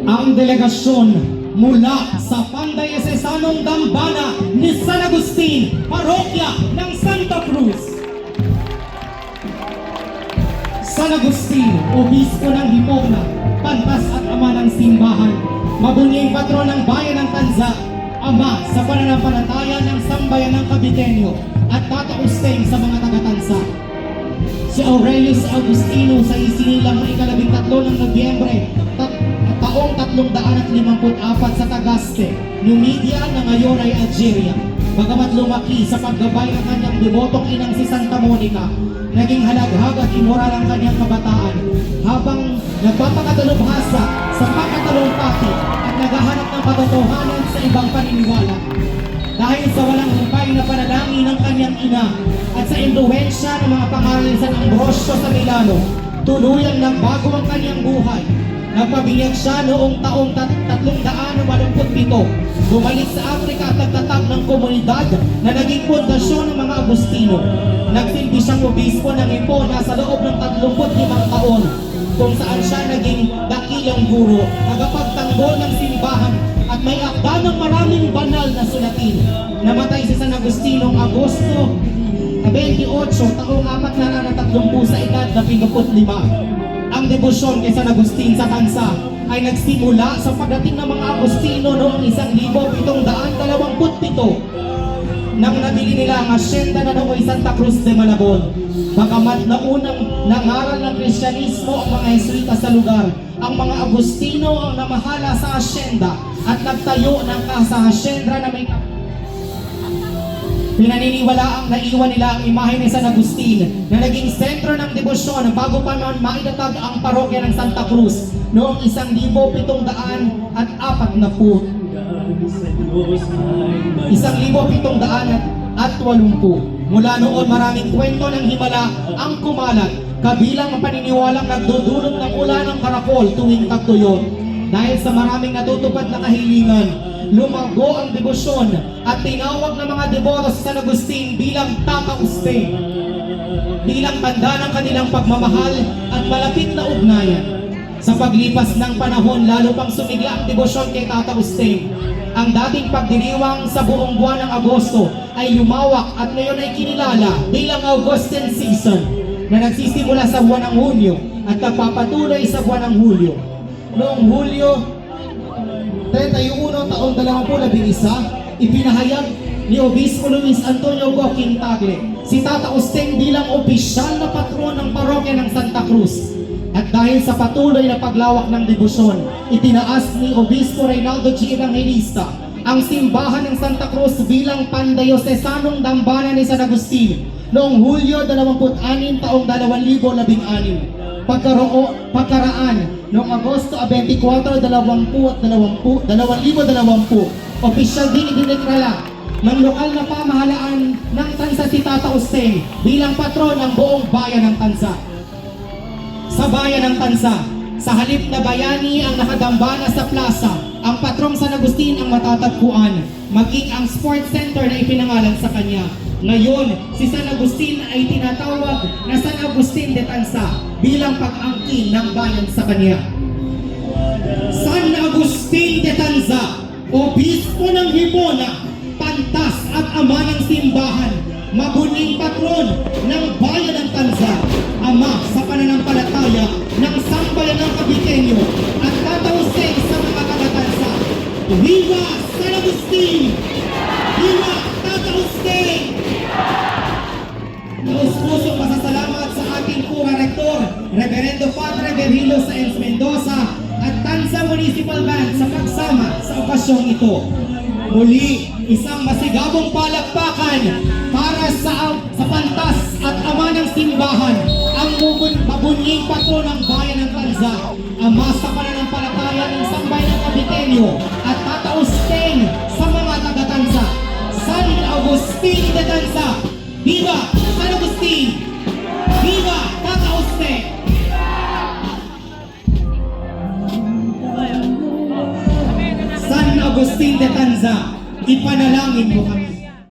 ang delegasyon mula sa Pandayosesanong Dambana ni San Agustin, Parokya ng Santa Cruz. San Agustin, Obispo ng Hipona, Pantas at Ama ng Simbahan, mabunying patron ng bayan ng Tanza, Ama sa pananampalataya ng Sambayan ng Caviteño at tatausteng sa mga taga-Tanza. Si Aurelius Agustino sa isinilang ng ika-13 ng Nobyembre, taong 354 sa Tagaste, Numidia na ngayon ay Algeria. Bagamat lumaki sa paggabay ng kanyang debotong inang si Santa Monica, naging halaghag at imoral ang kanyang kabataan habang nagpapakadalubhasa sa pagkatalumpati at naghahanap ng katotohanan sa ibang paniniwala. Dahil sa walang hukay na panalangin ng kanyang ina at sa impluwensya ng mga pangaral ni San Ambrosio sa Milano, tuluyang nagbago ang kanyang buhay. Nagpabiyag siya noong taong 387, bumalik sa Afrika at nagtatag ng komunidad na naging pundasyon ng mga Agustino. Nagsilbi siyang obispo ng Hipona sa loob ng 35 taon, kung saan siya naging dakilang guro, tagapagtanggol ng simbahan at may akda ng maraming banal na sulatin. Namatay si San Agustino noong Agosto 28, taong 430 sa edad na 55. Ang debosyon kay San Agustin sa Tanza ay nagsimula sa pagdating ng mga Agustino noong 1727 nang nabili nila ang asyenda na nooy Santa Cruz de Malabon. Bagamat naunang nangaral ng Kristyanismo ang mga Jesuita sa lugar, ang mga Agustino ang namahala sa asyenda at nagtayo ng kasahasyendra na may pinaniniwalaang naiwan nila ang imahe ni San Agustin na naging sentro ng debosyon bago pa noon maitatag ang parokya ng Santa Cruz noong 1740. Mula noon maraming kwento ng himala ang kumalat, kabilang ang paniniwalang nagdudulot ng ulan ng karakol tuwing tagtuyot. Dahil sa maraming natutupad na kahilingan, lumago ang debosyon at tinawag ng mga deboto sa San Agustin bilang Tatauste, bilang tanda ng kanilang pagmamahal at malapit na ugnayan. Sa paglipas ng panahon, lalo pang sumigla ang debosyon kay Tatauste. Ang dating pagdiriwang sa buong buwan ng Agosto ay lumawak at ngayon ay kinilala bilang Augustan Season na nagsisimula sa buwan ng Hunyo at nagpapatuloy sa buwan ng Hulyo. Noong Hulyo 31, taong 2011, ipinahayag ni Obispo Luis Antonio Goking Tagle si Tatauste bilang opisyal na patron ng parokya ng Santa Cruz. At dahil sa patuloy na paglawak ng debosyon, itinaas ni Obispo Reynaldo G. Evangelista ang simbahan ng Santa Cruz bilang Pandayosesanong Dambana ni San Agustin noong Hulyo 26, taong 2016. Pagkaraan noong Agosto 24, 2020, opisyal din idineklara ng lokal na pamahalaan ng Tanza si Tatauste bilang patron ng buong bayan ng Tanza. Sa bayan ng Tanza, sa halip na bayani ang nakadambana sa plaza, ang patrong San Agustin ang matatagpuan, maging ang sports center na ipinangalan sa kanya. Ngayon, si San Agustin ay tinatawag na San Agustin de Tanza bilang pag-angkin ng bayan sa kanya. San Agustin de Tanza, Obispo ng Hipona, Pantas at Ama ng Simbahan, mabuning patron ng bayan ng Tanza, Ama sa pananampalataya ng Sambayan ng Caviteño at tatausteng sa mga taga-Tanza. Viva San Agustin! Viva Tatauste! Pusong pasasalamat sa ating Pura Rektor, Reverendo Padre Virgilio Saenz Mendoza at Tanza Municipal Band sa pagsama sa okasyong ito. Muli, isang masigabong palakpakan para sa Pantas at Ama ng Simbahan, ang mabunying patron ng bayan ng Tanza, Ama sa pananampalataya ng Sambayan ng Caviteño at tatausteng sa mga taga-Tanza. San Agustin de Tanza! Viva San Agustin! Viva Tatauste! San Agustin de Tanza, ipanalangin mo kami.